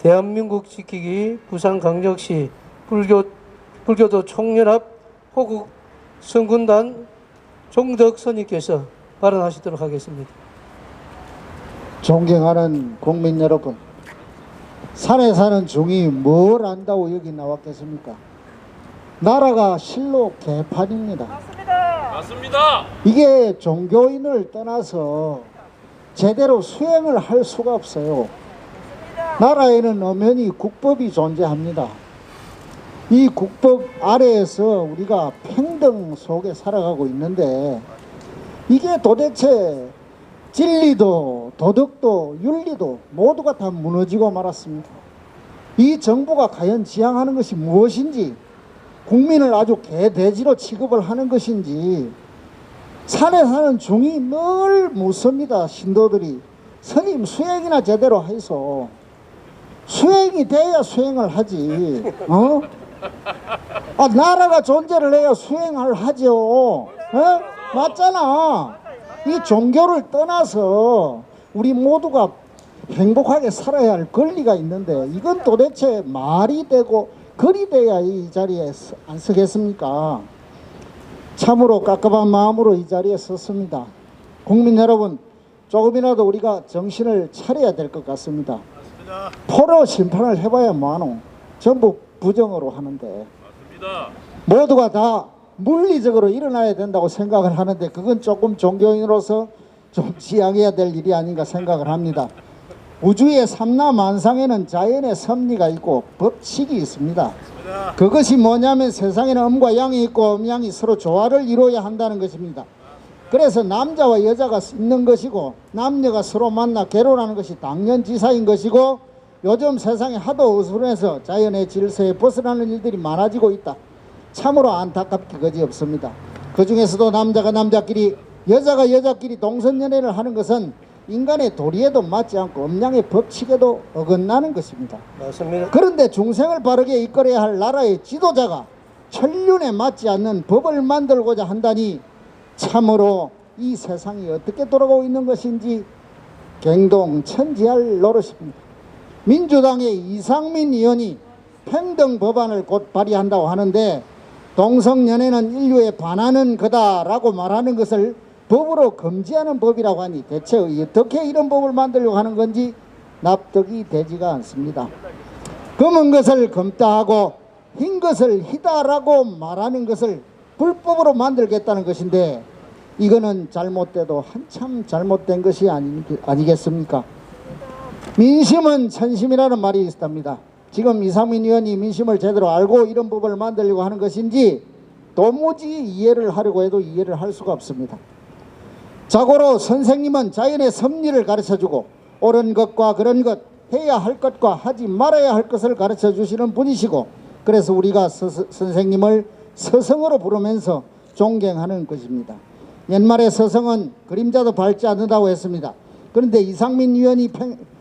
대한민국 지키기 부산광역시 불교도 총연합 호국 성군단 종덕선님께서 발언하시도록 하겠습니다. 존경하는 국민 여러분, 산에 사는 종이 뭘 안다고 여기 나왔겠습니까? 나라가 실로 개판입니다. 맞습니다. 이게 종교인을 떠나서 제대로 수행을 할 수가 없어요. 나라에는 엄연히 국법이 존재합니다. 이 국법 아래에서 우리가 평등 속에 살아가고 있는데 이게 도대체 진리도 도덕도 윤리도 모두가 다 무너지고 말았습니다. 이 정부가 과연 지향하는 것이 무엇인지, 국민을 아주 개돼지로 취급을 하는 것인지. 산에 사는 중이 늘 묻습니다. 신도들이 스님 수행이나 제대로 해서 수행이 돼야 수행을 하지. 나라가 존재를 해야 수행을 하죠. 맞잖아. 이 종교를 떠나서 우리 모두가 행복하게 살아야 할 권리가 있는데 이건 도대체 말이 되고 글이 돼야 이 자리에 안 서겠습니까? 참으로 깝깝한 마음으로 이 자리에 섰습니다. 국민 여러분, 조금이라도 우리가 정신을 차려야 될 것 같습니다. 포로 심판을 해봐야 뭐하노? 전부 부정으로 하는데 모두가 다 물리적으로 일어나야 된다고 생각을 하는데 그건 조금 종교인으로서 좀 지양해야 될 일이 아닌가 생각을 합니다. 우주의 삼라만상에는 자연의 섭리가 있고 법칙이 있습니다. 그것이 뭐냐면 세상에는 음과 양이 있고 음양이 서로 조화를 이루어야 한다는 것입니다. 그래서 남자와 여자가 있는 것이고 남녀가 서로 만나 결혼하는 것이 당연지사인 것이고, 요즘 세상에 하도 어수선해서 자연의 질서에 벗어나는 일들이 많아지고 있다. 참으로 안타깝게 그지없습니다. 그 중에서도 남자가 남자끼리 여자가 여자끼리 동성연애를 하는 것은 인간의 도리에도 맞지 않고 음양의 법칙에도 어긋나는 것입니다. 맞습니다. 그런데 중생을 바르게 이끌어야 할 나라의 지도자가 천륜에 맞지 않는 법을 만들고자 한다니 참으로 이 세상이 어떻게 돌아가고 있는 것인지 갱동천지할 노릇입니다. 민주당의 이상민 의원이 평등 법안을 곧 발의한다고 하는데 동성연애는 인류에 반하는 거다라고 말하는 것을 법으로 금지하는 법이라고 하니 대체 어떻게 이런 법을 만들려고 하는 건지 납득이 되지가 않습니다. 검은 것을 검다하고 흰 것을 희다라고 말하는 것을 불법으로 만들겠다는 것인데 이거는 잘못돼도 한참 잘못된 것이 아니겠습니까? 민심은 천심이라는 말이 있답니다. 지금 이상민 의원이 민심을 제대로 알고 이런 법을 만들려고 하는 것인지 도무지 이해를 하려고 해도 이해를 할 수가 없습니다. 자고로 선생님은 자연의 섭리를 가르쳐주고 옳은 것과 그런 것, 해야 할 것과 하지 말아야 할 것을 가르쳐 주시는 분이시고, 그래서 우리가 선생님을 스승으로 부르면서 존경하는 것입니다. 옛말에 스승은 그림자도 밟지 않는다고 했습니다. 그런데 이상민 의원이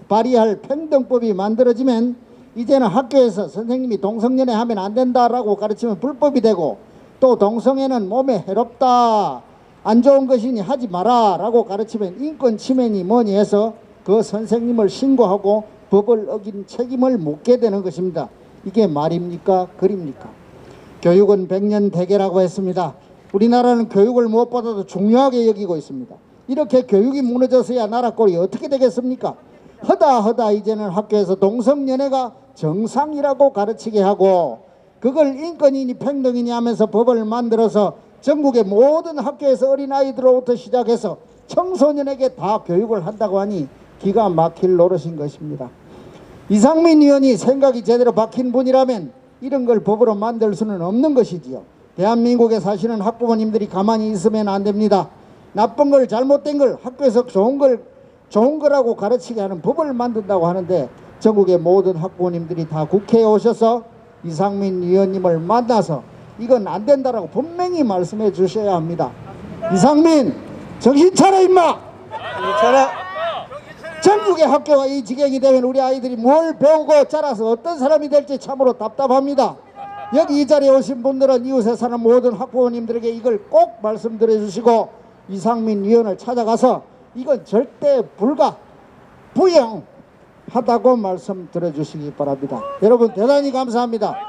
발의할 평등법이 만들어지면 이제는 학교에서 선생님이 동성연애 하면 안 된다라고 가르치면 불법이 되고, 또 동성애는 몸에 해롭다, 안 좋은 것이니 하지 마라 라고 가르치면 인권 침해니 뭐니 해서 그 선생님을 신고하고 법을 어긴 책임을 묻게 되는 것입니다. 이게 말입니까? 글입니까? 교육은 백년대계라고 했습니다. 우리나라는 교육을 무엇보다도 중요하게 여기고 있습니다. 이렇게 교육이 무너져서야 나라 꼴이 어떻게 되겠습니까? 허다 이제는 학교에서 동성연애가 정상이라고 가르치게 하고 그걸 인권이니 평등이니 하면서 법을 만들어서 전국의 모든 학교에서 어린아이들로부터 시작해서 청소년에게 다 교육을 한다고 하니 기가 막힐 노릇인 것입니다. 이상민 의원이 생각이 제대로 박힌 분이라면 이런 걸 법으로 만들 수는 없는 것이지요. 대한민국에 사시는 학부모님들이 가만히 있으면 안 됩니다. 나쁜 걸, 잘못된 걸, 학교에서 좋은 거라고 가르치게 하는 법을 만든다고 하는데 전국의 모든 학부모님들이 다 국회에 오셔서 이상민 의원님을 만나서 이건 안 된다라고 분명히 말씀해 주셔야 합니다. 이상민, 정신 차려 임마! 차려! 전국의 학교가 이 지경이 되면 우리 아이들이 뭘 배우고 자라서 어떤 사람이 될지 참으로 답답합니다. 여기 이 자리에 오신 분들은 이웃에 사는 모든 학부모님들에게 이걸 꼭 말씀드려 주시고 이상민 의원을 찾아가서 이건 절대 불가, 부영 하다고 말씀 들어주시기 바랍니다. 여러분 대단히 감사합니다.